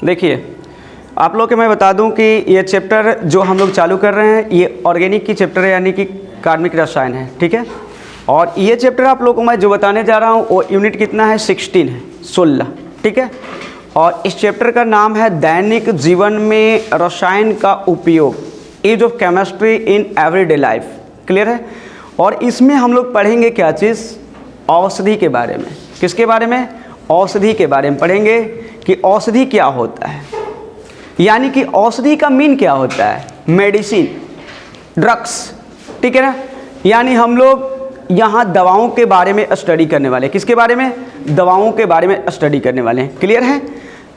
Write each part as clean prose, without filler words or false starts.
देखिए आप लोग के मैं बता दूं कि ये चैप्टर जो हम लोग चालू कर रहे हैं ये ऑर्गेनिक की चैप्टर है, यानी कि कार्बनिक रसायन है, ठीक है। और ये चैप्टर आप लोगों को मैं जो बताने जा रहा हूँ वो यूनिट कितना है, 16 है, 16, ठीक है। और इस चैप्टर का नाम है दैनिक जीवन में रसायन का उपयोग, use of chemistry in everyday life. Clear है। और इसमें हम लोग पढ़ेंगे क्या चीज़, औषधि के बारे में। किसके बारे में, औषधि के बारे में पढ़ेंगे कि औषधि क्या होता है, यानी कि औषधि का मीन क्या होता है, मेडिसिन, ड्रग्स, ठीक है ना। यानी हम लोग यहाँ दवाओं के बारे में स्टडी करने वाले हैं। किसके बारे में, दवाओं के बारे में स्टडी करने वाले हैं। क्लियर है।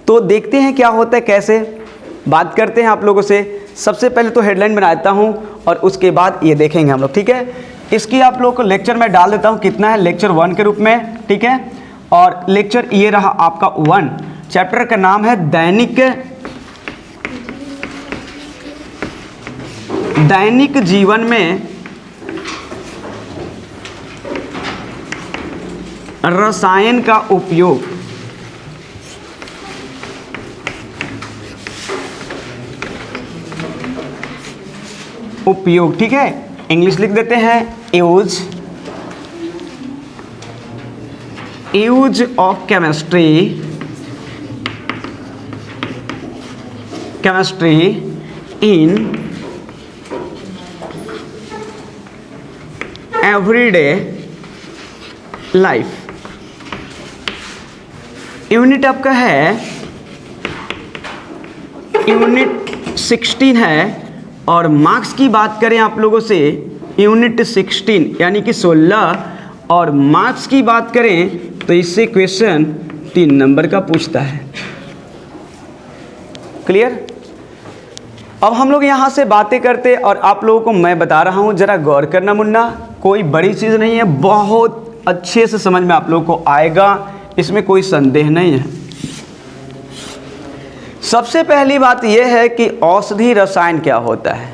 तो देखते हैं क्या होता है, कैसे बात करते हैं आप लोगों से। सबसे पहले तो हेडलाइन बनाता हूँ और उसके बाद ये देखेंगे हम लोग, ठीक है। इसकी आप लोग को लेक्चर में डाल देता हूँ, कितना है, लेक्चर 1 के रूप में, ठीक है। और लेक्चर ये रहा आपका 1। चैप्टर का नाम है दैनिक जीवन में रसायन का उपयोग। उपयोग, ठीक है। इंग्लिश लिख देते हैं, use of chemistry in everyday life. Unit आपका है, यूनिट 16 है। और मार्क्स की बात करें आप लोगों से, यूनिट 16 यानी कि 16। और मार्क्स की बात करें तो इससे क्वेश्चन 3 नंबर का पूछता है। क्लियर। अब हम लोग यहाँ से बातें करते और आप लोगों को मैं बता रहा हूँ, ज़रा गौर करना मुन्ना, कोई बड़ी चीज़ नहीं है, बहुत अच्छे से समझ में आप लोगों को आएगा, इसमें कोई संदेह नहीं है। सबसे पहली बात यह है कि औषधि रसायन क्या होता है,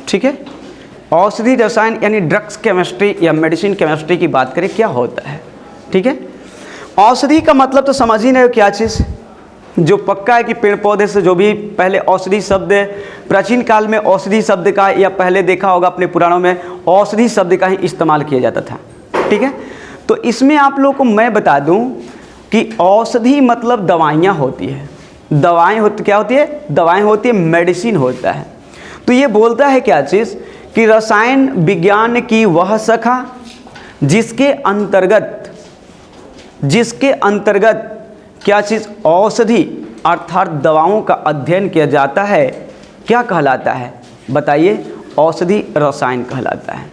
ठीक है। औषधि रसायन यानी ड्रग्स केमिस्ट्री या मेडिसिन केमिस्ट्री की बात करें क्या होता है, ठीक है। औषधि का मतलब तो समझ ही नहीं, क्या चीज़ जो पक्का है कि पेड़ पौधे से, जो भी पहले औषधि शब्द, प्राचीन काल में औषधि शब्द का, या पहले देखा होगा अपने पुराणों में औषधि शब्द का ही इस्तेमाल किया जाता था, ठीक है। तो इसमें आप लोगों को मैं बता दूं कि औषधि मतलब दवाइयाँ होती है, दवाएं होती, क्या होती है, दवाएं होती है, मेडिसिन होता है। तो ये बोलता है क्या चीज़ कि रसायन विज्ञान की वह शाखा जिसके अंतर्गत क्या चीज़, औषधि अर्थात दवाओं का अध्ययन किया जाता है, क्या कहलाता है, बताइए, औषधि रसायन कहलाता है।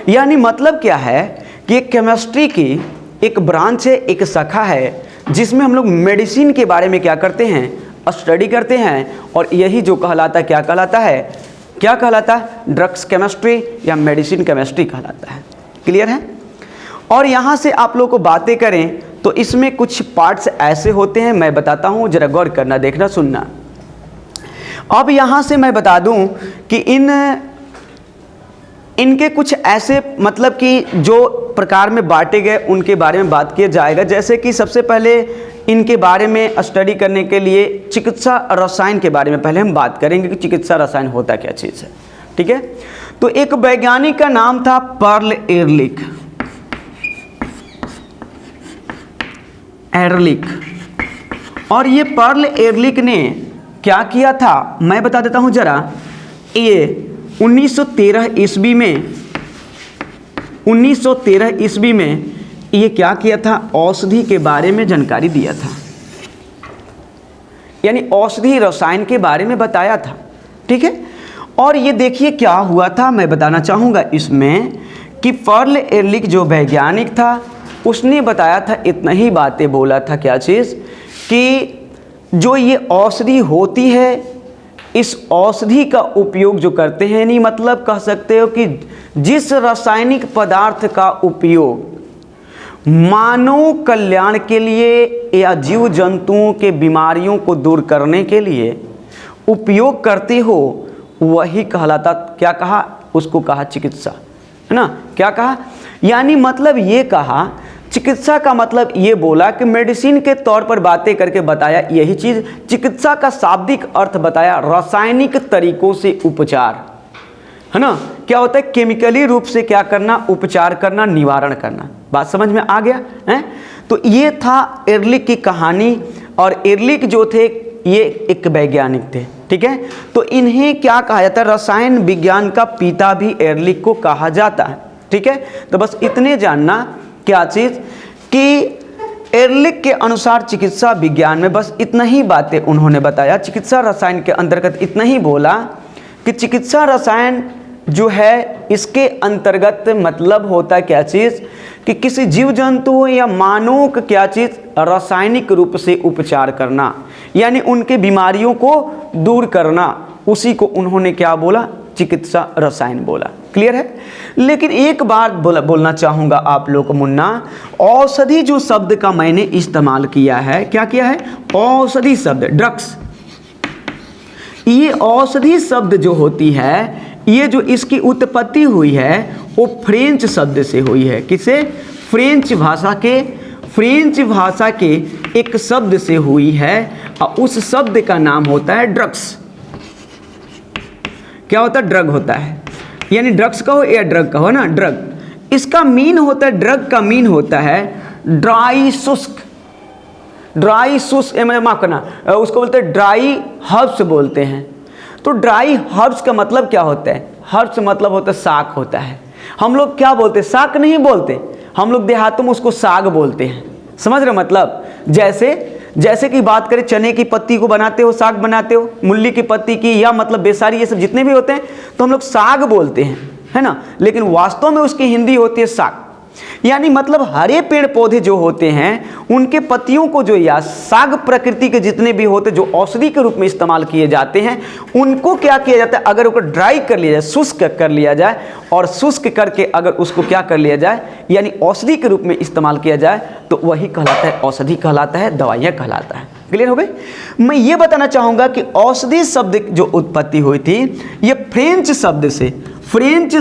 यानी मतलब क्या है कि एक केमिस्ट्री की एक ब्रांच है, एक शाखा है, जिसमें हम लोग मेडिसिन के बारे में क्या करते हैं, स्टडी करते हैं। और यही जो कहलाता है, क्या कहलाता है, क्या कहलाता है, ड्रग्स केमिस्ट्री या मेडिसिन केमिस्ट्री कहलाता है। क्लियर है। और यहाँ से आप लोग को बातें करें तो इसमें कुछ पार्ट्स ऐसे होते हैं, मैं बताता हूँ, जरा गौर करना, देखना, सुनना। अब यहाँ से मैं बता दूँ कि इनके कुछ ऐसे मतलब कि जो प्रकार में बांटे गए उनके बारे में बात किया जाएगा। जैसे कि सबसे पहले इनके बारे में स्टडी करने के लिए चिकित्सा रसायन के बारे में पहले हम बात करेंगे कि चिकित्सा रसायन होता क्या चीज़ है, ठीक है। तो एक वैज्ञानिक का नाम था पर्ल एरलिख। और ये पर्ल एरलिख ने क्या किया था, मैं बता देता हूँ ज़रा। ये 1913 ईस्वी में ये क्या किया था, औषधि के बारे में जानकारी दिया था, यानी औषधि रसायन के बारे में बताया था, ठीक है। और ये देखिए क्या हुआ था, मैं बताना चाहूँगा इसमें कि पर्ल एरलिख जो वैज्ञानिक था उसने बताया था, इतना ही बातें बोला था, क्या चीज़ कि जो ये औषधि होती है, इस औषधि का उपयोग जो करते हैं, नहीं मतलब कह सकते हो कि जिस रासायनिक पदार्थ का उपयोग मानव कल्याण के लिए या जीव जंतुओं के बीमारियों को दूर करने के लिए उपयोग करते हो, वही कहलाता, क्या कहा, उसको कहा चिकित्सा, है ना। क्या कहा, यानी मतलब ये कहा चिकित्सा का मतलब ये बोला कि मेडिसिन के तौर पर बातें करके बताया यही चीज़। चिकित्सा का शाब्दिक अर्थ बताया रासायनिक तरीकों से उपचार, है ना। क्या होता है, केमिकली रूप से क्या करना, उपचार करना, निवारण करना। बात समझ में आ गया है। तो ये था एरलिक की कहानी। और एरलिक जो थे ये एक वैज्ञानिक थे, ठीक है। तो इन्हें क्या कहा जाता है, रसायन विज्ञान का पिता भी एरलिक को कहा जाता है, ठीक है। तो बस इतने जानना क्या चीज़ कि एरलिक के अनुसार चिकित्सा विज्ञान में बस इतना ही बातें उन्होंने बताया। चिकित्सा रसायन के अंतर्गत इतना ही बोला कि चिकित्सा रसायन जो है इसके अंतर्गत मतलब होता है क्या चीज़ कि किसी जीव जंतु या मानव का क्या चीज़, रासायनिक रूप से उपचार करना, यानी उनके बीमारियों को दूर करना। उसी को उन्होंने क्या बोला, चिकित्सा रसायन बोला। क्लियर है। लेकिन एक बात बोलना चाहूँगा आप लोग को, मुन्ना, औषधि जो शब्द का मैंने इस्तेमाल किया है, क्या किया है, औषधि शब्द, ड्रग्स। ये औषधि शब्द जो होती है, ये जो इसकी उत्पत्ति हुई है वो फ्रेंच शब्द से हुई है। किसे, फ्रेंच भाषा के एक शब्द से हुई है और उस शब्द का नाम होता है ड्रग्स। क्या होता है, ड्रग होता है, यानी ड्रग्स कहो या ड्रग कहो ना, ड्रग। इसका मीन होता है, ड्रग का मीन होता है ड्राई शुष्क, माफ करना, उसको बोलते हैं ड्राई हर्ब्स बोलते हैं। तो ड्राई हर्ब्स का मतलब क्या होता है, हर्ब्स मतलब होता है शाक होता है। हम लोग क्या बोलते हैं, शाक नहीं बोलते, हम लोग देहातों में उसको साग बोलते हैं। समझ रहे मतलब, जैसे कि बात करें चने की पत्ती को बनाते हो, साग बनाते हो, मूली की पत्ती की, या मतलब बेसारी, ये सब जितने भी होते हैं तो हम लोग साग बोलते हैं, है ना। लेकिन वास्तव में उसकी हिंदी होती है साग। यानी मतलब हरे पेड़ पौधे जो होते हैं उनके पत्तियों को जो, या साग प्रकृति के जितने भी होते जो औषधि के रूप में इस्तेमाल किए जाते हैं, उनको क्या किया जाता है, अगर उसको ड्राई कर लिया जाए, शुष्क कर लिया जाए, और शुष्क करके अगर उसको क्या कर लिया जाए, यानी औषधि के रूप में इस्तेमाल किया जाए, तो वही कहलाता है औषधि, कहलाता है दवाइयाँ कहलाता है। क्लियर हो गई। मैं ये बताना चाहूँगा कि औषधि शब्द जो उत्पत्ति हुई थी ये फ्रेंच शब्द से, फ्रेंच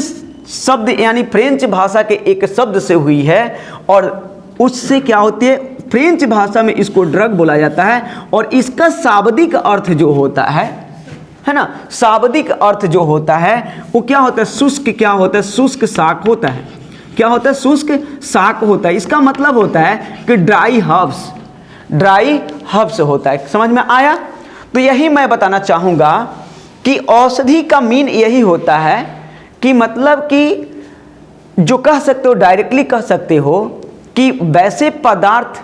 शब्द यानी फ्रेंच भाषा के एक शब्द से हुई है। और उससे क्या होती है, फ्रेंच भाषा में इसको ड्रग बोला जाता है। और इसका शाब्दिक अर्थ जो होता है ना, शाब्दिक अर्थ जो होता है वो क्या होता है, शुष्क, क्या होता है, शुष्क शाक होता है। क्या होता है, शुष्क शाक होता है। इसका मतलब होता है कि ड्राई हर्ब्स होता है। समझ में आया। तो यही मैं बताना चाहूँगा कि औषधि का मीन यही होता है कि मतलब कि जो कह सकते हो, डायरेक्टली कह सकते हो कि वैसे पदार्थ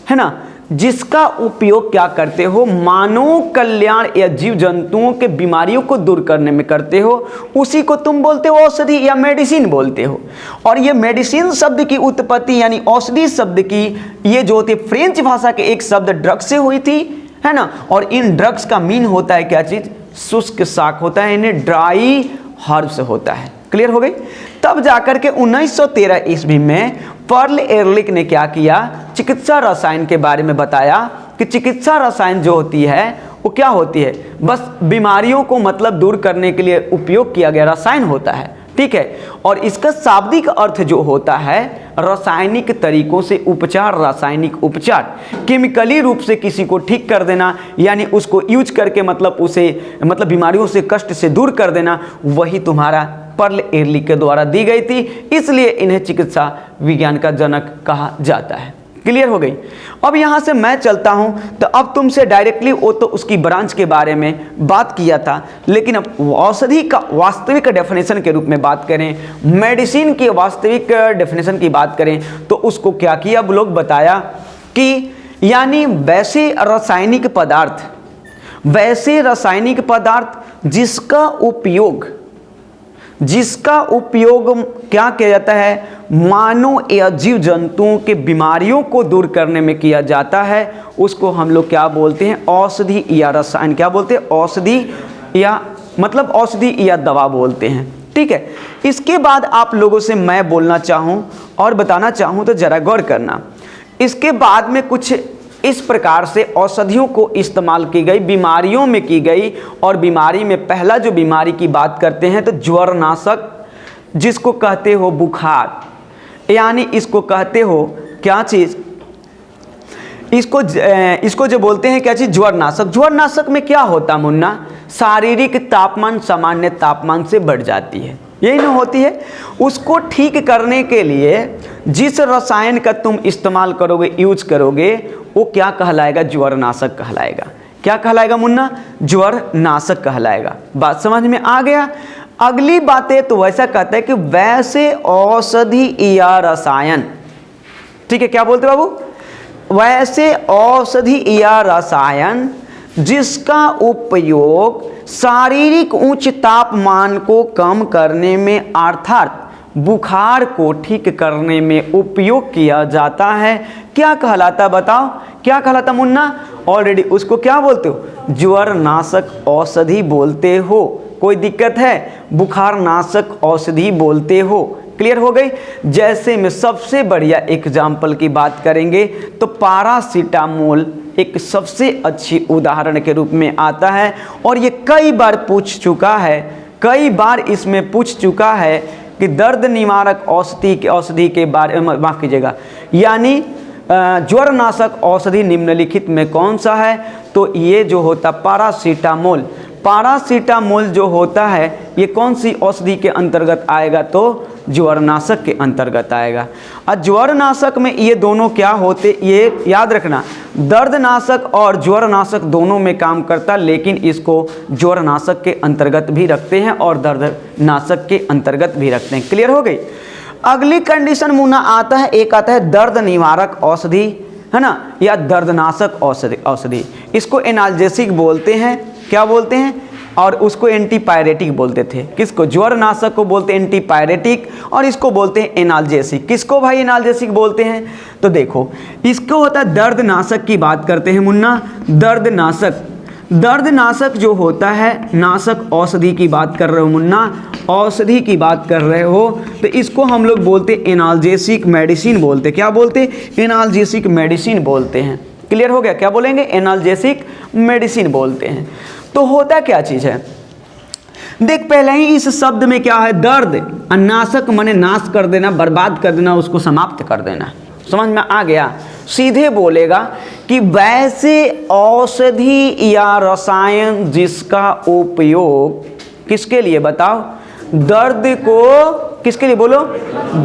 है ना जिसका उपयोग क्या करते हो, मानव कल्याण या जीव जंतुओं के बीमारियों को दूर करने में करते हो, उसी को तुम बोलते हो औषधि या मेडिसिन बोलते हो। और ये मेडिसिन शब्द की उत्पत्ति यानी औषधि शब्द की ये जो होती है फ्रेंच भाषा के एक शब्द ड्रग से हुई थी, है ना। और इन ड्रग्स का मीन होता है क्या चीज़, शुष्क शाक होता है, इन्हें ड्राई हर्ब्स होता है। क्लियर हो गई। तब जाकर के 1913 ईस्वी में पर्ल एरलिक ने क्या किया, चिकित्सा रसायन के बारे में बताया कि चिकित्सा रसायन जो होती है वो क्या होती है, बस बीमारियों को मतलब दूर करने के लिए उपयोग किया गया रसायन होता है, ठीक है। और इसका शाब्दिक अर्थ जो होता है रासायनिक तरीकों से उपचार, रासायनिक उपचार, केमिकली रूप से किसी को ठीक कर देना, यानी उसको यूज करके मतलब उसे मतलब बीमारियों से, कष्ट से दूर कर देना, वही तुम्हारा पर्ल एरलिक के द्वारा दी गई थी। इसलिए इन्हें चिकित्सा विज्ञान का जनक कहा जाता है। क्लियर हो गई। अब यहाँ से मैं चलता हूँ, तो अब तुमसे डायरेक्टली वो तो उसकी ब्रांच के बारे में बात किया था, लेकिन अब औषधि का वास्तविक डेफिनेशन के रूप में बात करें, मेडिसिन की वास्तविक डेफिनेशन की बात करें, तो उसको क्या किया अब लोग बताया कि यानी वैसे रासायनिक पदार्थ जिसका उपयोग क्या किया जाता है, मानव या जीव जंतुओं के बीमारियों को दूर करने में किया जाता है, उसको हम लोग क्या बोलते हैं, औषधि या रसायन। क्या बोलते हैं, औषधि या मतलब औषधि या दवा बोलते हैं, ठीक है। इसके बाद आप लोगों से मैं बोलना चाहूँ और बताना चाहूँ तो जरा गौर करना। इसके बाद में कुछ इस प्रकार से औषधियों को इस्तेमाल की गई, बीमारियों में की गई। और बीमारी में पहला जो बीमारी की बात करते हैं तो ज्वरनाशक, जिसको कहते हो बुखार, यानी इसको कहते हो क्या चीज़, इसको जो बोलते हैं क्या चीज़, ज्वरनाशक। ज्वरनाशक में क्या होता मुन्ना, शारीरिक तापमान सामान्य तापमान से बढ़ जाती है, यही ना होती है। उसको ठीक करने के लिए जिस रसायन का तुम इस्तेमाल करोगे, यूज करोगे, वो क्या कहलाएगा, ज्वरनाशक कहलाएगा। क्या कहलाएगा मुन्ना, ज्वरनाशक कहलाएगा। बात समझ में आ गया। अगली बातें तो वैसा कहता है कि वैसे औषधि या रसायन, ठीक है, क्या बोलते बाबू, वैसे औषधि या रसायन जिसका उपयोग शारीरिक उच्च तापमान को कम करने में अर्थात बुखार को ठीक करने में उपयोग किया जाता है, क्या कहलाता, बताओ क्या कहलाता मुन्ना, ऑलरेडी उसको क्या बोलते हो, ज्वरनाशक औषधि बोलते हो। कोई दिक्कत है, बुखार नाशक औषधि बोलते हो। क्लियर हो गई। जैसे में सबसे बढ़िया एग्जाम्पल की बात करेंगे तो पैरासीटामोल एक सबसे अच्छी उदाहरण के रूप में आता है, और ये कई बार पूछ चुका है, कई बार इसमें पूछ चुका है कि दर्द निवारक औषधि के बारे में, माफ़ कीजिएगा, यानी ज्वरनाशक औषधि निम्नलिखित में कौन सा है, तो ये जो होता पैरासीटामोल। पैरासीटामोल जो होता है ये कौन सी औषधि के अंतर्गत आएगा, तो ज्वरनाशक के अंतर्गत आएगा। और ज्वरनाशक में ये दोनों क्या होते, ये याद रखना, दर्दनाशक और ज्वरनाशक दोनों में काम करता, लेकिन इसको ज्वरनाशक के अंतर्गत भी रखते हैं और दर्दनाशक के अंतर्गत भी रखते हैं। क्लियर हो गई। अगली कंडीशन मुन्ना आता है, एक आता है दर्द निवारक औषधि, है ना, या दर्दनाशक औषधि। इसको एनाल्जेसिक बोलते हैं, क्या बोलते हैं, और उसको एंटीपायरेटिक बोलते थे। किसको, ज्वरनाशक को बोलते हैं एंटीपायरेटिक, और इसको बोलते हैं एनाल्जेसिक। किसको भाई एनाल्जेसिक बोलते हैं, तो देखो इसको होता है दर्दनाशक की बात करते हैं मुन्ना, दर्दनाशक। दर्दनाशक जो होता है, नाशक औषधि की बात कर रहे हो मुन्ना, औषधि की बात कर रहे हो, तो इसको हम लोग बोलते एनाल्जेसिक मेडिसिन बोलते। क्या बोलते, एनाल्जेसिक मेडिसिन बोलते हैं। क्लियर हो गया, क्या बोलेंगे, एनाल्जेसिक मेडिसिन बोलते हैं। तो होता क्या चीज़ है, देख पहले ही इस शब्द में क्या है, दर्द, नाशक माने नाश कर देना, बर्बाद कर देना, उसको समाप्त कर देना। समझ में आ गया। सीधे बोलेगा कि वैसे औषधि या रसायन जिसका उपयोग किसके लिए, बताओ, दर्द को, किसके लिए बोलो,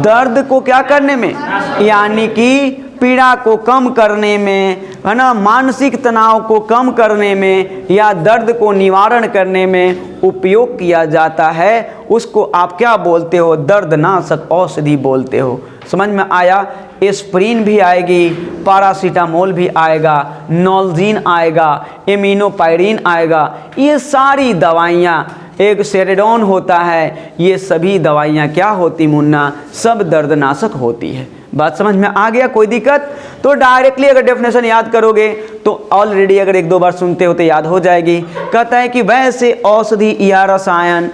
दर्द को क्या करने में, यानी कि पीड़ा को कम करने में, है ना, मानसिक तनाव को कम करने में या दर्द को निवारण करने में उपयोग किया जाता है, उसको आप क्या बोलते हो, दर्दनाशक औषधि बोलते हो। समझ में आया। एस्प्रिन भी आएगी, पैरासीटामोल भी आएगा, नॉल्जीन आएगा, एमिनोपायरिन आएगा, ये सारी दवाइयाँ, एक सेरेडोन होता है, ये सभी दवाइयाँ क्या होती मुन्ना, सब दर्दनाशक होती है। बात समझ में आ गया, कोई दिक्कत, तो डायरेक्टली अगर डेफिनेशन याद करोगे तो ऑलरेडी अगर एक दो बार सुनते हो तो याद हो जाएगी। कहता है कि वैसे औषधि या रसायन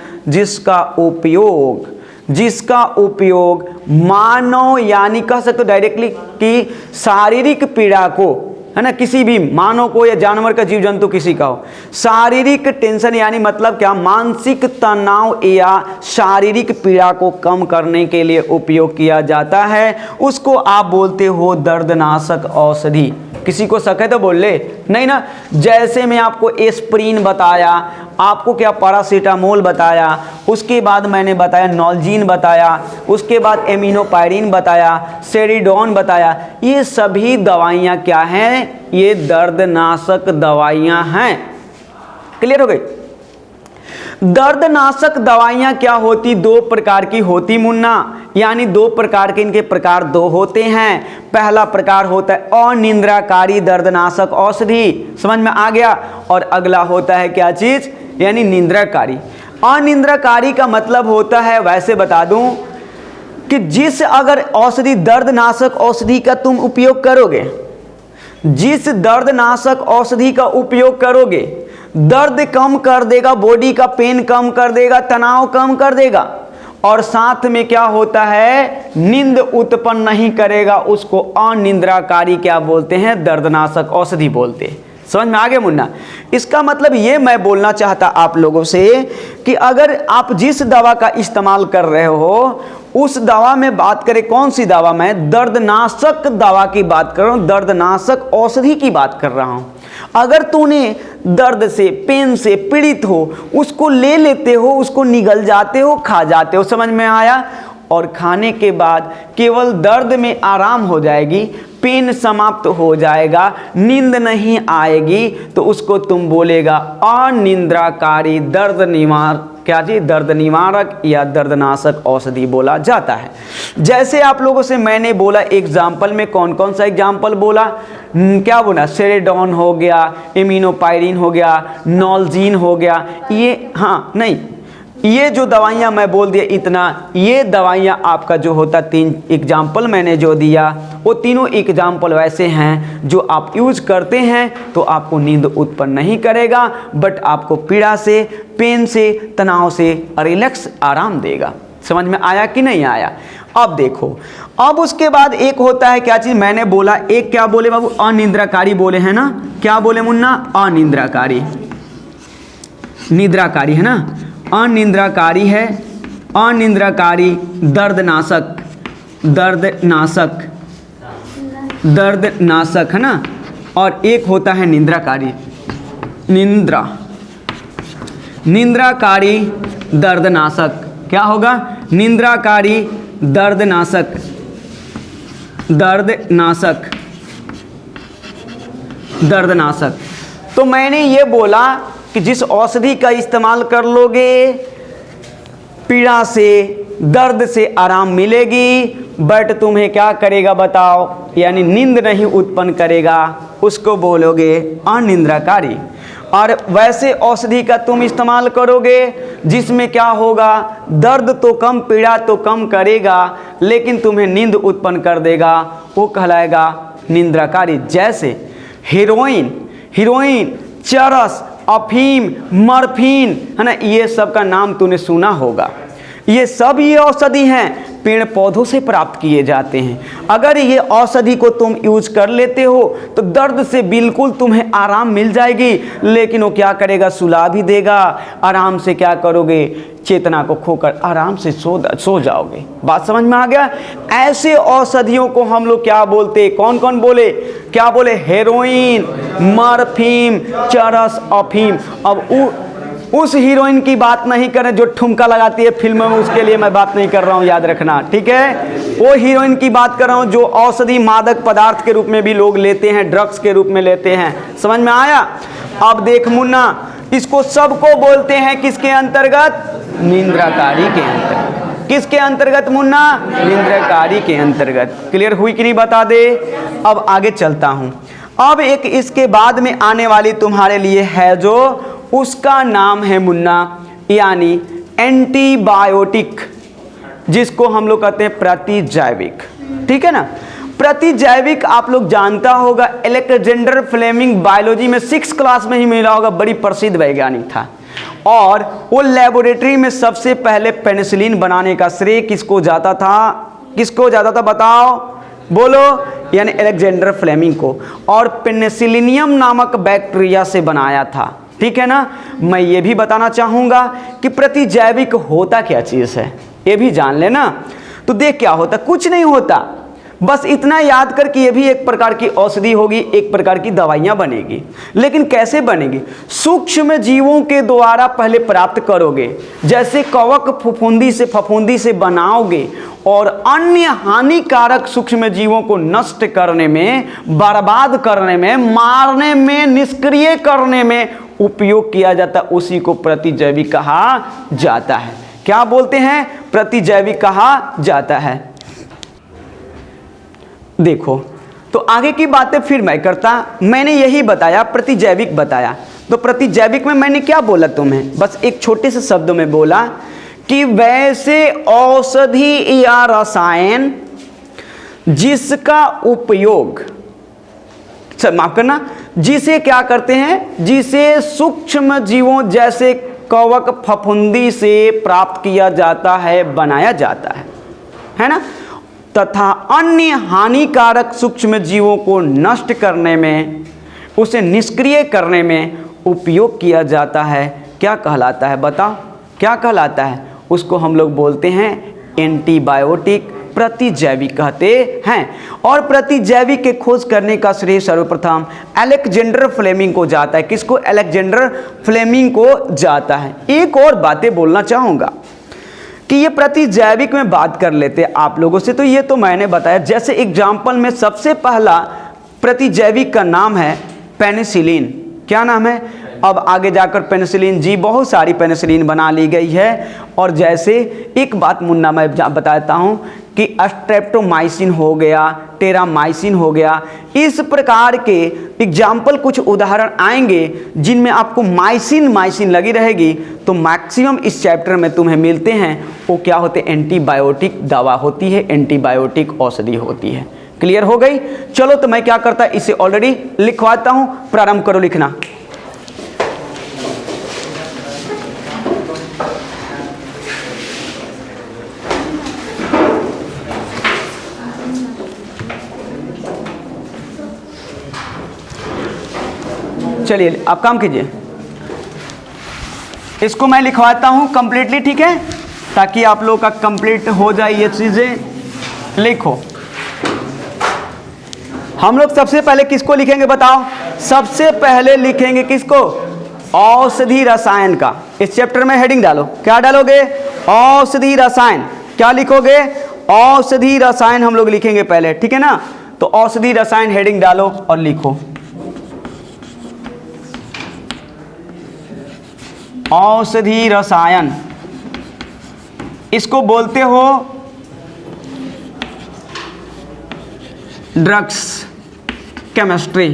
जिसका उपयोग मानव, यानी कह सकते हो डायरेक्टली कि शारीरिक पीड़ा को, है ना, किसी भी मानव को या जानवर का, जीव जंतु किसी का हो, शारीरिक टेंशन यानी मतलब क्या, मानसिक तनाव या शारीरिक पीड़ा को कम करने के लिए उपयोग किया जाता है, उसको आप बोलते हो दर्दनाशक औषधि। किसी को शक है तो बोल ले, नहीं ना। जैसे मैं आपको एस्प्रिन बताया, आपको क्या पैरासीटामोल बताया, उसके बाद मैंने बताया नॉल्जीन बताया, उसके बाद एमिनोपायरिन बताया, सेरिडोन बताया, ये सभी दवाइयाँ क्या हैं, ये दर्दनाशक दवाइयाँ हैं। क्लियर हो गई। दर्दनाशक दवाइयाँ क्या होती, दो प्रकार की होती मुन्ना, यानी दो प्रकार के, इनके प्रकार दो होते हैं। पहला प्रकार होता है अनिद्राकारी दर्दनाशक औषधि, समझ में आ गया, और अगला होता है क्या चीज, यानी निंद्राकारी। अनिद्राकारी का मतलब होता है, वैसे बता दूं कि जिस अगर औषधि, दर्दनाशक औषधि का तुम उपयोग करोगे, जिस दर्दनाशक औषधि का उपयोग करोगे, दर्द कम कर देगा, बॉडी का पेन कम कर देगा, तनाव कम कर देगा, और साथ में क्या होता है, नींद उत्पन्न नहीं करेगा, उसको अनिद्राकारी क्या बोलते हैं, दर्दनाशक औषधि बोलते हैं। समझ में आ गया मुन्ना। इसका मतलब ये मैं बोलना चाहता आप लोगों से कि अगर आप जिस दवा का इस्तेमाल कर रहे हो उस दवा में बात करें, कौन सी दवा, मैं दर्दनाशक दवा की बात कर रहा हूँ, दर्दनाशक औषधि की बात कर रहा हूँ। अगर तूने दर्द से, पेन से पीड़ित हो, उसको ले लेते हो, उसको निगल जाते हो, खा जाते हो, समझ में आया। और खाने के बाद केवल दर्द में आराम हो जाएगी, पेन समाप्त हो जाएगा, नींद नहीं आएगी, तो उसको तुम बोलेगा अनिद्राकारी दर्द दर्द निवारक या दर्दनाशक औषधि बोला जाता है। जैसे आप लोगों से मैंने बोला एग्जाम्पल में, कौन कौन सा एग्जाम्पल बोला, क्या बोला, सेरेडॉन हो गया, एमिनोपायरिन हो गया, नॉलजीन हो गया, ये हाँ नहीं, ये जो दवाइयाँ मैं बोल दिया इतना, ये दवाइयाँ आपका जो होता, 3 एग्जाम्पल मैंने जो दिया, वो तीनों एग्जाम्पल वैसे हैं जो आप यूज करते हैं तो आपको नींद उत्पन्न नहीं करेगा, बट आपको पीड़ा से, पेन से, तनाव से रिलैक्स आराम देगा। समझ में आया कि नहीं आया। अब देखो, अब उसके बाद एक होता है क्या चीज़ मैंने बोला, एक क्या बोले बाबू, अनिद्राकारी बोले हैं ना, क्या बोले मुन्ना, अनिद्राकारी, निद्राकारी है ना, अनिद्राकारी है, अनिद्राकारी दर्दनाशक, दर्दनाशक है ना, और एक होता है निद्राकारी, निद्राकारी दर्दनाशक, क्या होगा, निद्राकारी दर्दनाशक, दर्दनाशक। तो मैंने ये बोला कि जिस औषधि का इस्तेमाल कर लोगे पीड़ा से, दर्द से आराम मिलेगी, बट तुम्हें क्या करेगा बताओ, यानी नींद नहीं उत्पन्न करेगा, उसको बोलोगे अनिद्राकारी। और वैसे औषधि का तुम इस्तेमाल करोगे जिसमें क्या होगा, दर्द तो कम, पीड़ा तो कम करेगा, लेकिन तुम्हें नींद उत्पन्न कर देगा, वो कहलाएगा निद्राकारी। जैसे हीरोइन, चरस, अफीम, मॉर्फिन है ना, ये सब का नाम तूने सुना होगा। ये सब ये औषधि हैं, पेड़ पौधों से प्राप्त किए जाते हैं। अगर ये औषधि को तुम यूज कर लेते हो तो दर्द से बिल्कुल तुम्हें आराम मिल जाएगी, लेकिन वो क्या करेगा, सुला भी देगा, आराम से क्या करोगे, चेतना को खोकर आराम से सो जाओगे। बात समझ में आ गया। ऐसे औषधियों को हम लोग क्या बोलते, कौन कौन बोले, क्या बोले, हेरोइन, मॉर्फिन, चरस, अफीम। अब उस हीरोइन की बात नहीं करें जो ठुमका लगाती है फिल्मों में, उसके लिए मैं बात नहीं कर रहा हूं, याद रखना, ठीक है। वो हीरोइन की बात कर रहा हूं जो औषधि मादक पदार्थ के रूप में भी लोग लेते हैं, ड्रग्स के रूप में लेते हैं। समझ में आया। अब देख मुन्ना, इसको सबको बोलते हैं किसके अंतर्गत, निद्राकारी के अंतर्गत। किसके अंतर्गत मुन्ना, निद्राकारी के अंतर्गत। क्लियर हुई कि नहीं, बता दे। अब आगे चलता हूं। अब एक इसके बाद में आने वाली तुम्हारे लिए है जो, उसका नाम है मुन्ना, यानी एंटीबायोटिक, जिसको हम लोग कहते हैं प्रतिजैविक, ठीक है ना। प्रतिजैविक आप लोग जानता होगा, अलेक्जेंडर फ्लेमिंग बायोलॉजी में 6th क्लास में ही मिला होगा, बड़ी प्रसिद्ध वैज्ञानिक था। और वो लेबोरेटरी में सबसे पहले पेनिसिलिन बनाने का श्रेय किसको जाता था, बताओ, बोलो, यानी अलेक्जेंडर फ्लेमिंग को। और पेनिसिलिनियम नामक बैक्टीरिया से बनाया था, ठीक है ना। मैं ये भी बताना चाहूँगा कि प्रतिजैविक होता क्या चीज़ है, ये भी जान लेना। तो देख क्या होता, कुछ नहीं होता, बस इतना याद कर कि ये भी एक प्रकार की औषधि होगी, एक प्रकार की दवाइयाँ बनेगी। लेकिन कैसे बनेगी, सूक्ष्म जीवों के द्वारा पहले प्राप्त करोगे, जैसे कवक फफूंदी से बनाओगे, और अन्य हानिकारक सूक्ष्म जीवों को नष्ट करने में, बर्बाद करने में, मारने में, निष्क्रिय करने में उपयोग किया जाता, उसी को प्रतिजैविक कहा जाता है। क्या बोलते हैं, प्रतिजैविक कहा जाता है। देखो, तो आगे की बातें फिर मैं करता, मैंने यही बताया, प्रतिजैविक बताया। तो प्रतिजैविक में मैंने क्या बोला तुम्हें, बस एक छोटे से शब्द में बोला कि वैसे औषधि या रसायन जिसका उपयोग, माफ करना, जिसे क्या करते हैं, जिसे सूक्ष्म जीवों जैसे कवक फफूंदी से प्राप्त किया जाता है, बनाया जाता है ना, तथा अन्य हानिकारक सूक्ष्म जीवों को नष्ट करने में, उसे निष्क्रिय करने में उपयोग किया जाता है, क्या कहलाता है, बताओ, क्या कहलाता है, उसको हम लोग बोलते हैं एंटीबायोटिक प्रतिजैविक कहते हैं। और प्रतिजैविक के खोज करने का श्रेय सर्वप्रथम अलेक्जेंडर फ्लेमिंग को जाता है। किसको? अलेक्जेंडर फ्लेमिंग को जाता है। एक और बातें बोलना चाहूँगा कि ये प्रतिजैविक में बात कर लेते हैं आप लोगों से। तो ये तो मैंने बताया, जैसे एग्जाम्पल में सबसे पहला प्रतिजैविक का नाम है पेनिसिलिन। क्या नाम है? अब आगे जाकर पेनिसिलिन जी, बहुत सारी पेनिसिलिन बना ली गई है। और जैसे एक बात मुन्ना मैं बताता हूँ कि स्ट्रेप्टोमाइसिन हो गया, टेरामाइसिन हो गया, इस प्रकार के एग्जाम्पल कुछ उदाहरण आएंगे जिनमें आपको माइसिन लगी रहेगी। तो मैक्सिमम इस चैप्टर में तुम्हें मिलते हैं वो क्या होते? एंटीबायोटिक दवा होती है, एंटीबायोटिक औषधि होती है। क्लियर हो गई? चलो तो मैं क्या करता, इसे ऑलरेडी लिखवाता हूँ, प्रारंभ करो लिखना। चलिए आप काम कीजिए, इसको मैं लिखवाता हूं कंप्लीटली, ठीक है, ताकि आप लोग का कंप्लीट हो जाए ये चीजें। लिखो। हम लोग सबसे पहले किसको लिखेंगे बताओ? सबसे पहले लिखेंगे किसको? औषधि रसायन का। इस चैप्टर में हेडिंग डालो। क्या डालोगे? औषधि रसायन। क्या लिखोगे? औषधि रसायन हम लोग लिखेंगे पहले, ठीक है ना। तो औषधि रसायन हेडिंग डालो और लिखो औषधि रसायन। इसको बोलते हो ड्रग्स केमिस्ट्री।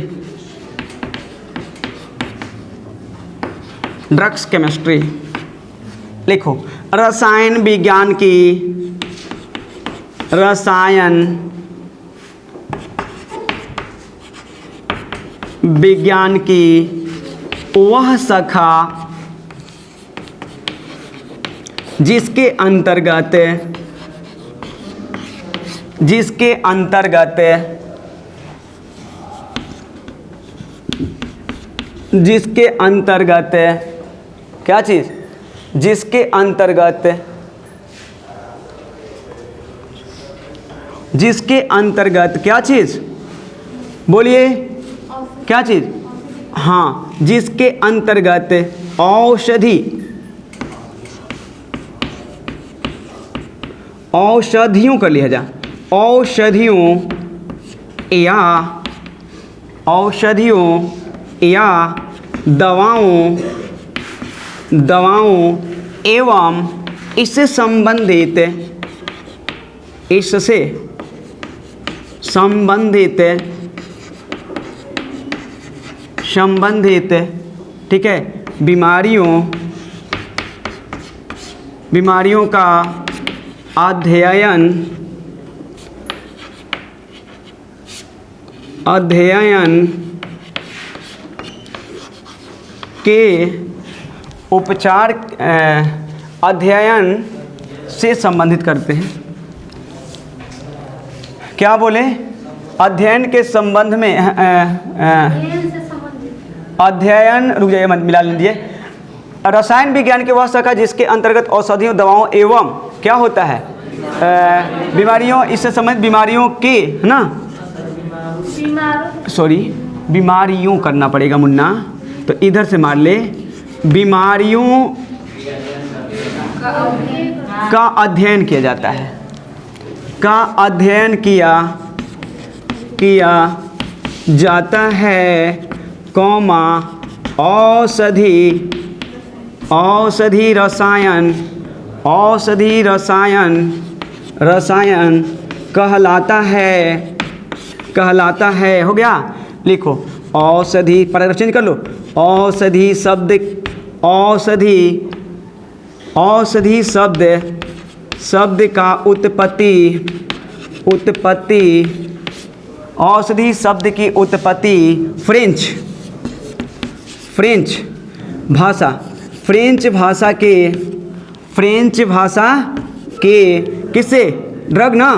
ड्रग्स केमिस्ट्री लिखो। रसायन विज्ञान की, रसायन विज्ञान की वह शाखा जिसके अंतर्गत क्या चीज? जिसके अंतर्गत क्या चीज? बोलिए क्या चीज? हाँ, जिसके अंतर्गत औषधियों कर लिया जा, औषधियों या दवाओं एवं इससे संबंधित ठीक है, बीमारियों का अध्ययन के उपचार अध्ययन से संबंधित करते हैं। क्या बोले? अध्ययन के संबंध में अध्ययन, रुक जाइए मिला लीजिए। रसायन विज्ञान के वह शाखा जिसके अंतर्गत औषधियों, दवाओं एवं क्या होता है? बीमारियों, इससे संबंधित बीमारियों के, है ना, सॉरी बीमारियों करना पड़ेगा मुन्ना, तो इधर से मार ले। बीमारियों का अध्ययन किया जाता है, का अध्ययन किया जाता है, कौमा औषधि रसायन कहलाता है। हो गया? लिखो औषधि, पैराग्राफ चेंज कर लो। औषधि शब्द का उत्पत्ति औषधि शब्द की उत्पत्ति फ्रेंच भाषा के किससे? ड्रग ना,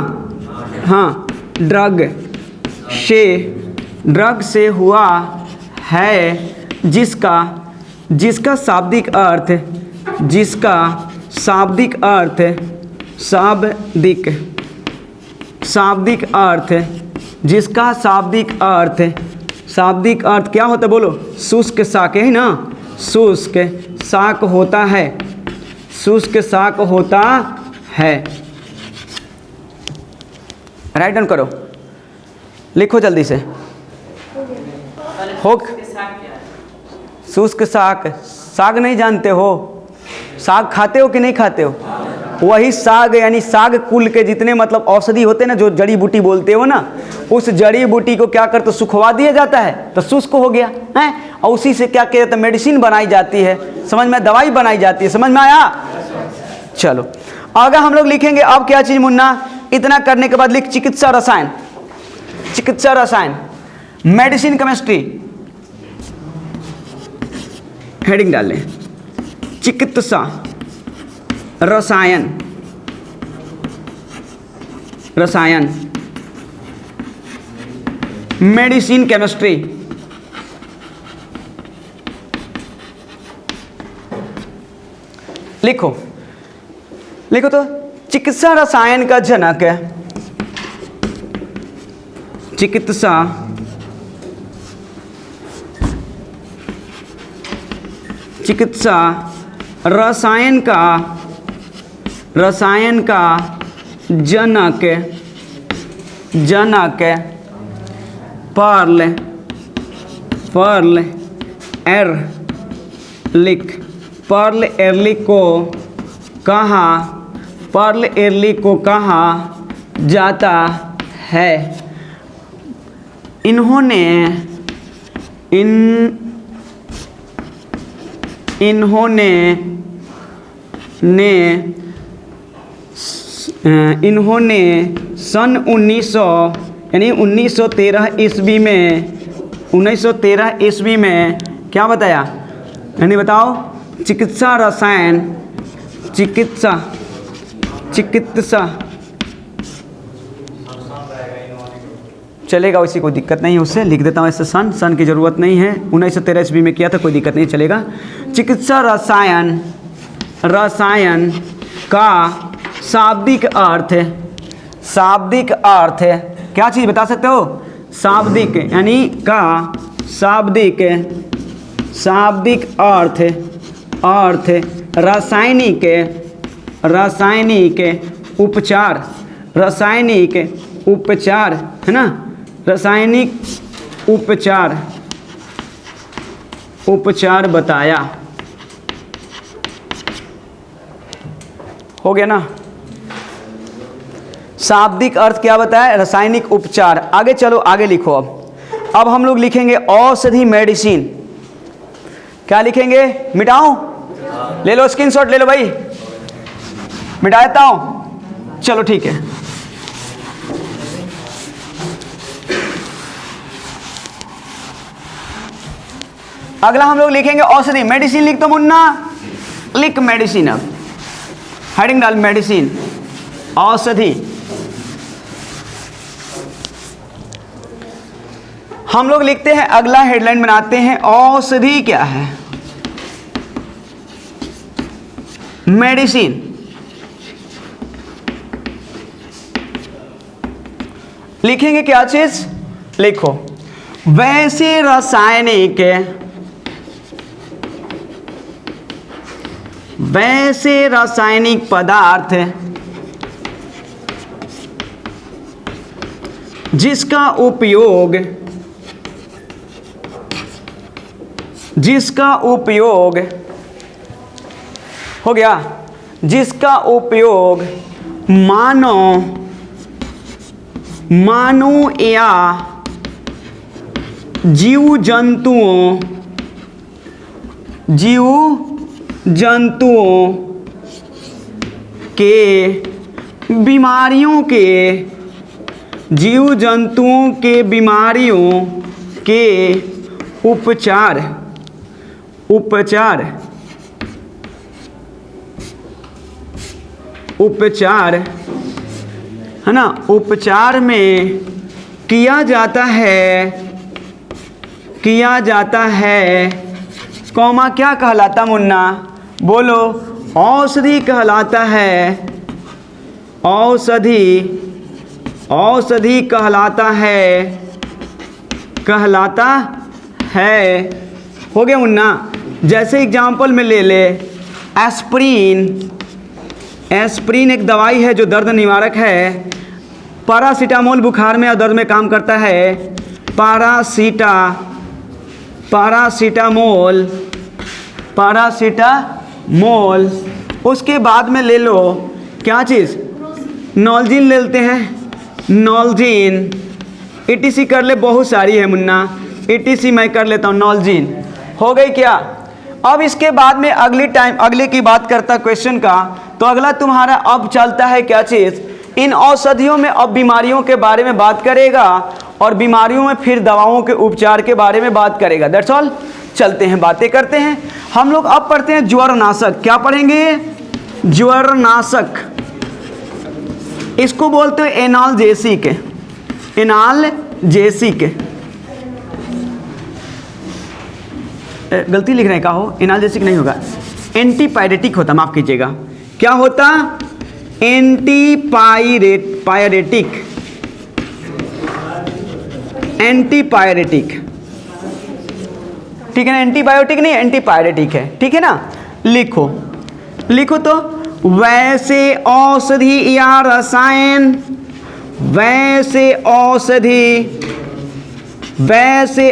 हाँ, ड्रग से हुआ है, जिसका शाब्दिक अर्थ शाब्दिक, शाब्दिक अर्थ, जिसका शाब्दिक अर्थ क्या होता है बोलो? शुष्क शाक है ना, शुष्क शाक होता है, शुष्क शाक होता है। राइट डाउन करो, लिखो जल्दी से। हो शुष्क शाक, साग नहीं जानते हो? साग खाते हो कि नहीं खाते हो? वही साग यानी साग कुल के जितने मतलब औषधि होते हैं ना, जो जड़ी बूटी बोलते हो ना, उस जड़ी बूटी को क्या करते, सुखवा दिया जाता है तो शुष्क हो गया है, और उसी से क्या किया जाता है, मेडिसिन बनाई जाती है, समझ में, दवाई बनाई जाती है, समझ में आया? चलो आगे हम लोग लिखेंगे अब क्या चीज़ मुन्ना, इतना करने के बाद लिख चिकित्सा रसायन, चिकित्सा रसायन, मेडिसिन केमिस्ट्री, हेडिंग डाल लें, चिकित्सा रसायन, रसायन, मेडिसिन केमिस्ट्री, लिखो लिखो तो चिकित्सा रसायन का जनक है, चिकित्सा चिकित्सा रसायन का जनक पर्ल एरलिख को कहा जाता है। इन्होंने सन 1913 ईस्वी में क्या बताया, यानी बताओ, चिकित्सा रसायन, चिकित्सा चलेगा, वैसी कोई दिक्कत नहीं है, उससे लिख देता हूँ ऐसे, सन की ज़रूरत नहीं है, 1913 ईस्वी में किया था, कोई दिक्कत नहीं, चलेगा। चिकित्सा रसायन का शाब्दिक अर्थ क्या चीज़ बता सकते हो? शाब्दिक यानी का शाब्दिक अर्थ रासायनिक उपचार है ना, रासायनिक उपचार बताया, हो गया ना। शाब्दिक अर्थ क्या बताया? रासायनिक उपचार। आगे चलो, आगे लिखो। अब हम लोग लिखेंगे औषधि, मेडिसिन। क्या लिखेंगे? मिटाऊं? ले लो स्क्रीनशॉट, ले लो भाई, मिटा देता हूं, चलो ठीक है। अगला हम लोग लिखेंगे औषधि, मेडिसिन लिख दो मुन्ना, लिख मेडिसिन, अब हेडिंग डाल मेडिसिन, औषधि। हम लोग लिखते हैं, अगला हेडलाइन बनाते हैं, औषधि क्या है? मेडिसिन। लिखेंगे क्या चीज? लिखो, वैसे रासायनिक पदार्थ जिसका उपयोग हो गया, जिसका उपयोग मानव या जीव जंतुओं के बीमारियों के उपचार है ना, उपचार में किया जाता है, कौमा क्या कहलाता मुन्ना? बोलो, औषधि कहलाता है, औषधि कहलाता है। हो गया मुन्ना। जैसे एग्जाम्पल में ले ले एस्प्रिन एक दवाई है जो दर्द निवारक है। पैरासीटामोल बुखार में और दर्द में काम करता है। पैरासीटामोल। उसके बाद में ले लो क्या चीज़, नॉल्जिन ले लेते हैं, नॉल्जिन। ईटीसी कर ले, बहुत सारी है मुन्ना, ईटीसी मैं कर लेता हूँ, नॉल्जिन। हो गई क्या? अब इसके बाद में अगले की बात करता क्वेश्चन का, तो अगला तुम्हारा अब चलता है क्या चीज़, इन औषधियों में अब बीमारियों के बारे में बात करेगा और बीमारियों में फिर दवाओं के उपचार के बारे में बात करेगा। That's all. चलते हैं, बातें करते हैं। हम लोग अब पढ़ते हैं ज्वरनाशक। क्या पढ़ेंगे? ज्वरनाशक। इसको बोलते हैं एनाल्जेसिक। गलती लिख रहे हैं, का हो, एनाल्जेसिक नहीं होगा, एंटीपायरेटिक होता, माफ कीजिएगा। क्या होता? एंटीपायरेटिक। ठीक है ना, एंटीबायोटिक नहीं, एंटीपायरेटिक है। ठीक है ना। लिखो तो, वैसे औषधि या रसायन, वैसे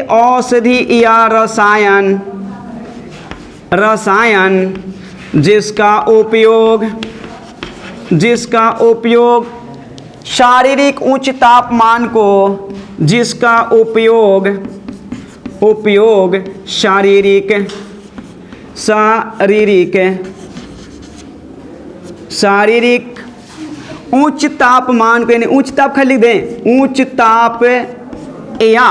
औषधि या रसायन जिसका उपयोग शारीरिक उच्च तापमान को, जिसका उपयोग शारीरिक उच्च तापमान को, यानी उच्च ताप खाली लिख दें, उच्च ताप या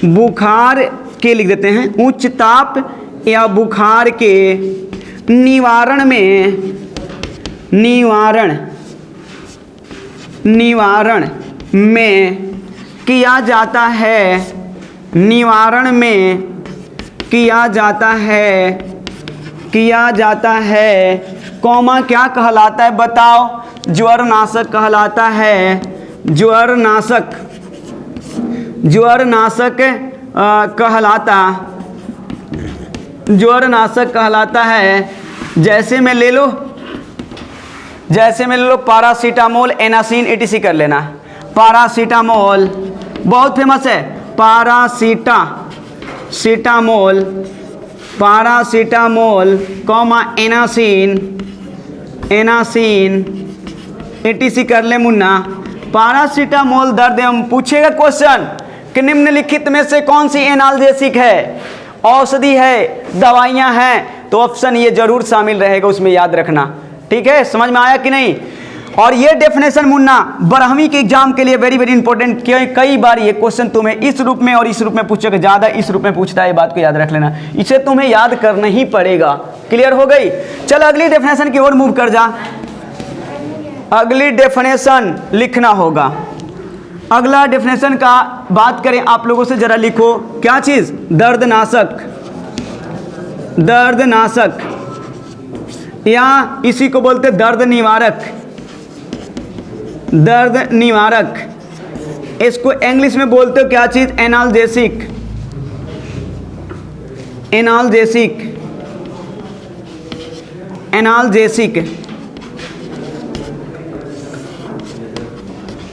बुखार के लिख देते हैं, उच्च ताप या बुखार के निवारण में किया जाता है, कौमा क्या कहलाता है बताओ? ज्वरनाशक कहलाता है। ज्वरनाशक कहलाता है। जैसे में ले लो पैरासीटामोल, एनासिन, ईटीसी कर लेना। पैरासीटामोल बहुत फेमस है, पैरासीटामोल कॉमा एनासिन, ईटीसी कर ले मुन्ना। पैरासीटामोल दर्द एवं पूछेगा क्वेश्चन कि निम्नलिखित में से कौन सी एनाल्जेसिक है, औषधि है, दवाइयाँ हैं, तो ऑप्शन ये जरूर शामिल रहेगा, उसमें याद रखना। ठीक है, समझ में आया कि नहीं? और ये डेफिनेशन मुन्ना 12वीं के एग्जाम के लिए वेरी वेरी इंपॉर्टेंट, कई बार ये क्वेश्चन तुम्हें इस रूप में और इस रूप में पूछेगा, ज़्यादा इस रूप में पूछता है, ये बात को याद रख लेना, इसे तुम्हें याद करना ही पड़ेगा। क्लियर हो गई? चल अगली डेफिनेशन की ओर मूव कर जा। अगली डेफिनेशन लिखना होगा। अगला डेफिनेशन का बात करें आप लोगों से, जरा लिखो क्या चीज़? दर्दनाशक या इसी को बोलते दर्द निवारक। इसको इंग्लिश में बोलते हो क्या चीज़? एनाल्जेसिक।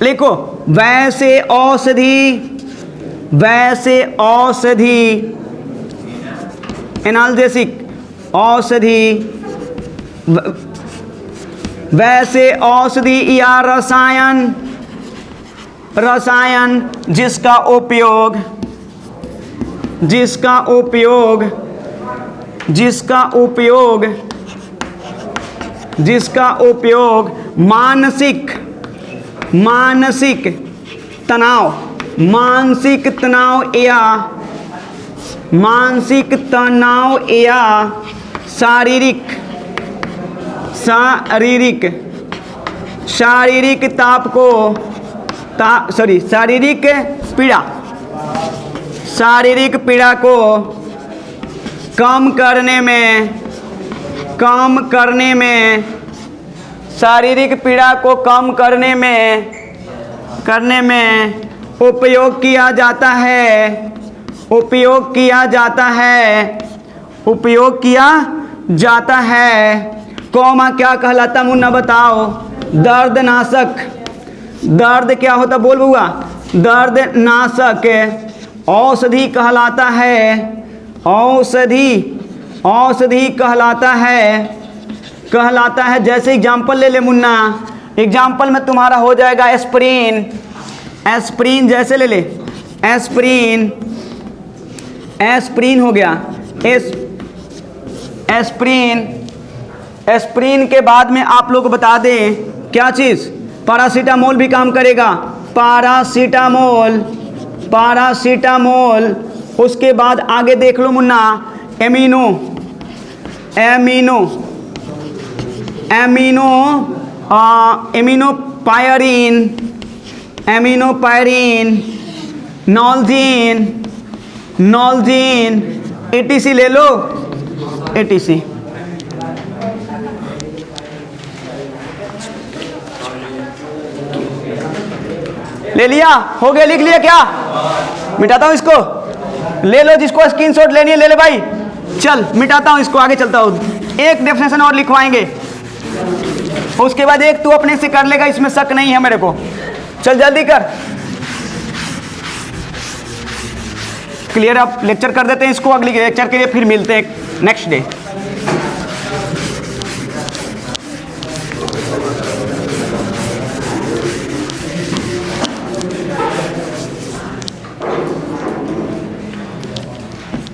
लिखो वैसे औषधि एनाल्जेसिक औषधि, वैसे औषधि या रसायन जिसका उपयोग मानसिक तनाव या शारीरिक पीड़ा को कम करने में कम करने में, शारीरिक पीड़ा को कम करने में उपयोग किया जाता है, उपयोग किया जाता है, उपयोग किया जाता है। कौमा क्या कहलाता मुन्ना बताओ? दर्दनाशक। दर्द क्या होता बोल बुआ? दर्दनाशक। औषधि कहलाता है, औषधि, औषधि कहलाता है। जैसे एग्जाम्पल ले ले मुन्ना, एग्जाम्पल में तुम्हारा हो जाएगा एस्प्रिन। एस्प्रिन जैसे ले ले, एस्प्रिन, एस्प्रिन हो गया। एस्प्रिन, एस्प्रिन के बाद में आप लोग बता दें क्या चीज़? पैरासीटामोल भी काम करेगा, पैरासीटामोल, पैरासीटामोल। उसके बाद आगे देख लो मुन्ना, amino, amino, amino, aminopyrine, aminopyrine, नॉल्जीन, नॉल्जीन, एटीसी ले लो, एटीसी। ले लिया? हो गया? लिख लिया क्या? मिटाता हूँ इसको, ले लो, जिसको स्क्रीनशॉट लेनी है ले ले भाई। चल मिटाता हूँ इसको, आगे चलता हूँ। एक डेफिनेशन और लिखवाएंगे, उसके बाद एक तू अपने से कर लेगा, इसमें शक नहीं है मेरे को। चल जल्दी कर, क्लियर। अब लेक्चर कर देते हैं इसको, अगली लेक्चर के लिए फिर मिलते हैं नेक्स्ट डे।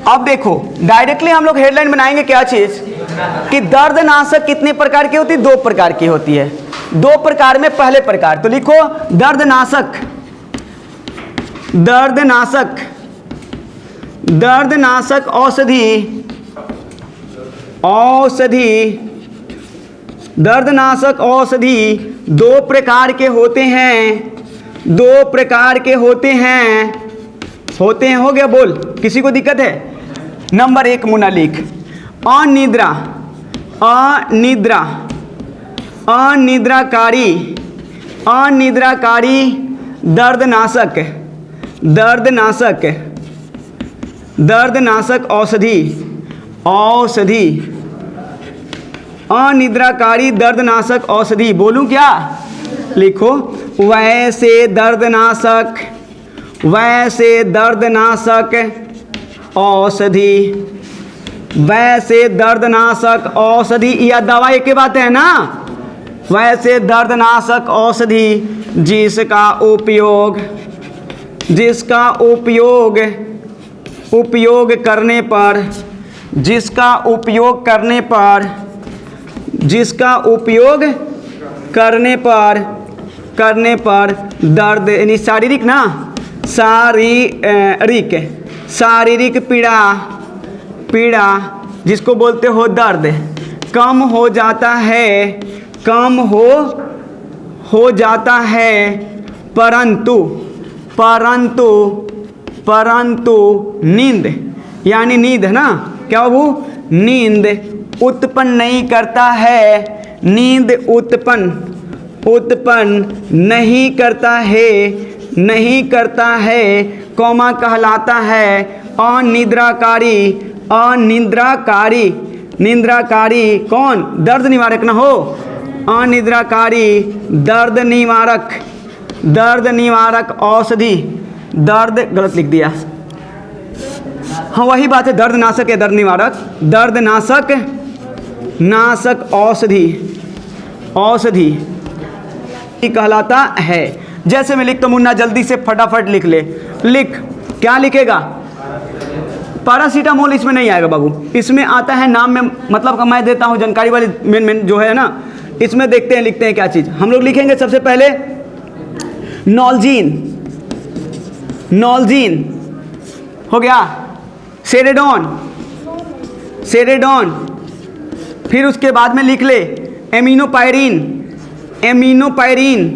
अब देखो डायरेक्टली हम लोग हेडलाइन बनाएंगे क्या चीज कि दर्दनाशक कितने प्रकार की होती है? 2 प्रकार की होती है। 2 प्रकार में पहले प्रकार तो लिखो दर्दनाशक, दर्दनाशक, दर्दनाशक औषधि, औषधि, दर्दनाशक औषधि 2 प्रकार के होते हैं, 2 प्रकार के होते हैं, होते हैं। हो गया बोल, किसी को दिक्कत है? नंबर 1 मुन्ना लिख, अनिद्रा, अनिद्रा, अनिद्राकारी, अनिद्राकारी दर्दनाशक, दर्दनाशक, दर्दनाशक औषधि, औषधि, अनिद्राकारी दर्दनाशक औषधि। बोलूं क्या? लिखो वैसे दर्दनाशक, वैसे दर्दनाशक औषधि, वैसे दर्दनाशक औषधि, या दवा एक ही बात है ना? वैसे दर्दनाशक औषधि जिसका उपयोग, जिसका उपयोग, उपयोग करने पर, जिसका उपयोग करने पर, जिसका उपयोग करने पर, करने पर दर्द यानी शारीरिक ना, शारीरिक, शारीरिक पीड़ा, पीड़ा जिसको बोलते हो दर्द, कम हो जाता है, कम हो जाता है। परंतु, परंतु, परंतु नींद, यानी नींद है ना, क्या वो नींद उत्पन्न नहीं करता है, नींद उत्पन्न, उत्पन्न नहीं करता है, नहीं करता है। कौमा कहलाता है अनिद्राकारी, अनिद्राकारी, निद्राकारी कौन? दर्द निवारक ना हो, अनिद्राकारी दर्द निवारक, दर्द निवारक औषधि, दर्द गलत लिख दिया, हाँ वही बात है, दर्दनाशक है, दर्द निवारक, दर्दनाशक, नाशक औषधि, औषधि कहलाता है। जैसे मैं लिखता हूँ मुन्ना, जल्दी से फटाफट लिख ले, लिख, क्या लिखेगा? पैरासीटामोल इसमें नहीं आएगा बाबू, इसमें आता है नाम में, मतलब का मैं देता हूँ जानकारी वाली मेन मेन जो है ना, इसमें देखते हैं लिखते हैं क्या चीज़ हम लोग लिखेंगे। सबसे पहले नॉल्जीन, नॉल्जीन हो गया, सेरेडोन, सेरेडोन, फिर उसके बाद में लिख ले एमिनोपायरिन, एमिनोपायरिन,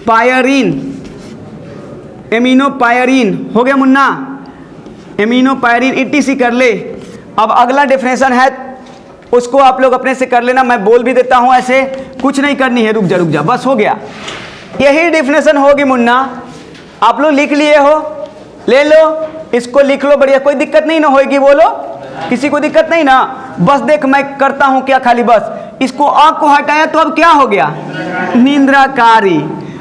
पायरिन, एमिनोपायरिन हो गया मुन्ना, एमिनोपायरिन ETC कर ले। अब अगला डेफिनेशन है उसको आप लोग अपने से कर लेना, मैं बोल भी देता हूँ ऐसे, कुछ नहीं करनी है, रुक जा बस हो गया। यही डिफिनेशन होगी मुन्ना, आप लोग लिख लिए हो, ले लो इसको लिख लो, बढ़िया, कोई दिक्कत नहीं ना होगी, बोलो किसी को दिक्कत नहीं ना। बस देख मैं करता हूँ क्या, खाली बस इसको आँख को हटाया तो अब क्या हो गया, निंद्राकारी,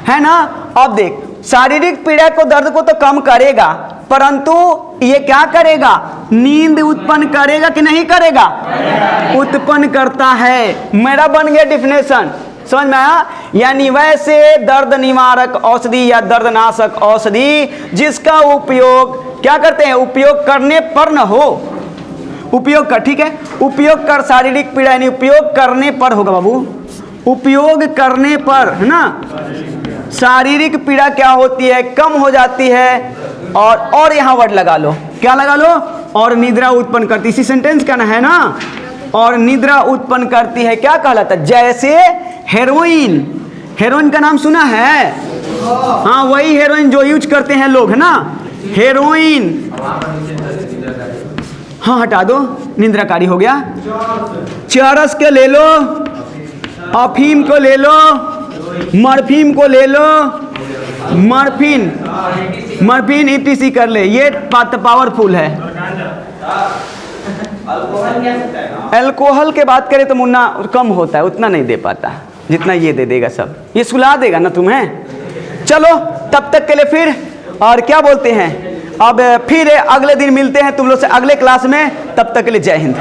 है ना। अब देख शारीरिक पीड़ा को, दर्द को तो कम करेगा, परंतु ये क्या करेगा, नींद उत्पन्न करेगा कि नहीं करेगा, उत्पन्न करता है। मेरा बन गया डिफिनेशन, समझ में आया। यानी वैसे दर्द निवारक औषधि या दर्दनाशक औषधि जिसका उपयोग क्या करते हैं, उपयोग करने पर न हो, उपयोग कर, ठीक है, उपयोग कर, शारीरिक पीड़ा यानी उपयोग करने पर होगा बाबू, उपयोग करने पर, है ना। शारीरिक पीड़ा क्या होती है, कम हो जाती है, और यहाँ वर्ड लगा लो, क्या लगा लो, और निद्रा उत्पन्न करती, इसी सेंटेंस का ना है ना, और निद्रा उत्पन्न करती है, क्या कहलाता है, जैसे हेरोइन, हेरोइन का नाम सुना है, हाँ वही हेरोइन जो यूज करते हैं लोग, है ना, हेरोइन, हाँ हटा दो, निद्राकारी हो गया। चरस के ले लो, अफीम को ले लो, मर्फीन को ले लो, मर्फीन ईटीसी कर ले, ये पावरफुल है। अल्कोहल के बात करें तो मुन्ना कम होता है, उतना नहीं दे पाता जितना ये दे देगा, सब ये सुला देगा ना तुम्हें। चलो तब तक के लिए फिर, और क्या बोलते हैं, अब फिर अगले दिन मिलते हैं तुम लोग से अगले क्लास में, तब तक के लिए जय हिंद।